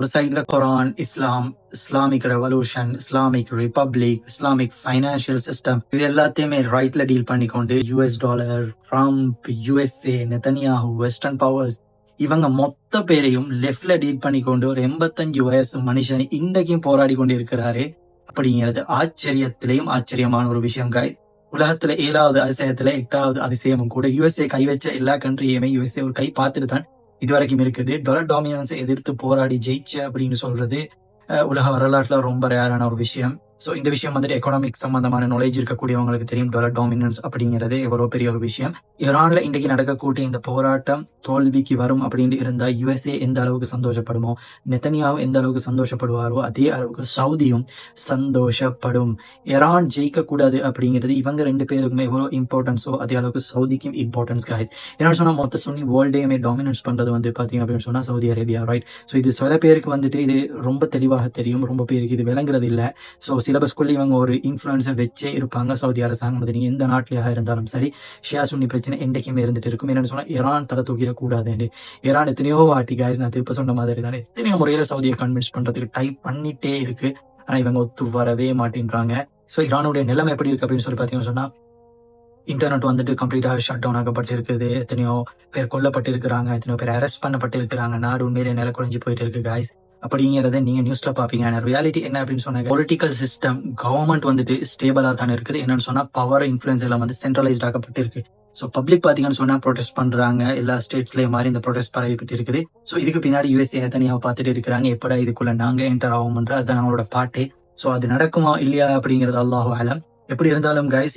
ஒரு சைடுல Quran, Islam, Islamic revolution, Islamic republic, Islamic financial system இது எல்லாத்தையுமே ரைட்ல டீல் பண்ணிக்கொண்டு US dollar, Trump, USA, Netanyahu, western powers இவங்க மொத்த பேரையும் லெஃப்ட்ல டீல் பண்ணிக்கொண்டு ஒரு 85 வயசு மனுஷன் இன்றைக்கும் போராடி கொண்டு இருக்கிறாரு அப்படிங்கிறது ஆச்சரியத்திலேயும் ஆச்சரியமான ஒரு விஷயம் guys. உலகத்துல 7வது அதிசயத்துல 8வது அதிசயமும் கூட யுஎஸ்ஏ கை வச்ச எல்லா கண்ட்ரியுமே யுஎஸ்ஏ ஒரு கை பார்த்துட்டு தான் இதுவரைக்கும் இருக்குது. டாலர் டாமினன்ஸை எதிர்த்து போராடி ஜெயிச்ச அப்படின்னு சொல்றது உலக வரலாற்றுல ரொம்ப ரேரான ஒரு விஷயம். ஸோ இந்த விஷயம் வந்துட்டு எக்கனாமிக் சம்பந்தமான நாலேஜ் இருக்கக்கூடியவங்களுக்கு தெரியும் டாலர் டாமினன்ஸ் அப்படிங்கிறது எவ்வளவு பெரிய ஒரு விஷயம். ஈரான்ல இன்றைக்கு நடக்கக்கூடிய இந்த போராட்டம் தோல்விக்கு வரும் அப்படின்னு இருந்தா யுஎஸ்ஏ எந்த அளவுக்கு சந்தோஷப்படுமோ, நெதன்யாஹூ எந்த அளவுக்கு சந்தோஷப்படுவாரோ அதே அளவுக்கு சவுதியும் சந்தோஷப்படும். ஈரான் ஜெயிக்க கூடாது அப்படிங்கிறது இவங்க 2 பேருக்குமே எவ்வளவு இம்பார்ட்டன்ஸோ அதே அளவுக்கு சவுதிக்கும் இம்பார்ட்டன்ஸ் guys. என்ன சொன்னா மொத்த சுன்னி வேர்ல்டையுமே டாமினன்ஸ் பண்றது வந்து பாத்தீங்க அப்படின்னு சொன்னா சவுதி அரேபியா, ரைட்? ஸோ இது சில பேருக்கு வந்துட்டு இது ரொம்ப தெளிவாக தெரியும், ரொம்ப பேருக்கு இது விளங்குறது இல்லை. ஸோ சிலபஸ்குள்ளே இவங்க ஒரு இன்ஃப்ளூயன்ஸை வச்சே இருப்பாங்க. சவுதி அரசாங்கம் வந்து நீங்கள் எந்த நாட்டிலாக இருந்தாலும் சரி ஷியா சுன்னி பிரச்சனை என்றைக்குமே இருந்துட்டு இருக்கும். என்னன்னு சொன்னால் ஈரான் தலை தூக்கிடக்கூடாது. ஈரான் எத்தனையோ வாட்டி guys நான் திருப்ப சொன்ன மாதிரி தான் எத்தனையோ முறையில் சவுதியை கன்வின்ஸ் பண்ணுறதுக்கு டைப் பண்ணிட்டே இருக்கு. ஆனால் இவங்க ஒத்து வரவே மாட்டேன்றாங்க. ஸோ ஈரானுடைய நிலைமை எப்படி இருக்கு அப்படின்னு சொல்லி பார்த்தீங்கன்னு சொன்னால் இன்டர்நெட் வந்துட்டு கம்ப்ளீட்டாக ஷட் டவுன் ஆகப்பட்டு இருக்குது. எத்தனையோ பேர் கொல்லப்பட்டு இருக்கிறாங்க, எத்தனையோ பேர் அரெஸ்ட் பண்ணப்பட்டு இருக்கிறாங்க. நாடு உண்மையிலே நில குறைஞ்சு போயிட்டு இருக்கு guys. அப்படிங்கிறத நீங்க நியூஸ்ல பாப்பீங்க. ரியாலிட்டி என்ன அப்படின்னு சொன்னா பொலிட்டிக்கல் சிஸ்டம் கவர்மெண்ட் வந்துட்டு ஸ்டேபிளா தான் இருக்குது. என்னன்னு சொன்னா பவர் இன்ஃபுளுன்ஸ் எல்லாம் வந்து சென்ட்ரலைஸ்ட் ஆகப்பட்டு இருக்கு. ஸோ பப்ளிக் பாத்தீங்கன்னு சொன்னா ப்ரொடெஸ்ட் பண்றாங்க. எல்லா ஸ்டேட்ஸ்லயும் மாதிரி இந்த ப்ரொடெஸ்ட் பரவிட்டு இருக்குது. ஸோ இதுக்கு பின்னாடி யுஎஸ்ஏ தனியாக பார்த்துட்டு இருக்கிறாங்க. எப்படா இதுக்குள்ள நாங்க என்டர் ஆகும்ன்ற அதான் நம்மளோட பாட்டே. ஸோ அது நடக்குமா இல்லையா அப்படிங்கிறது அல்லாஹு அலம். எப்படி இருந்தாலும் guys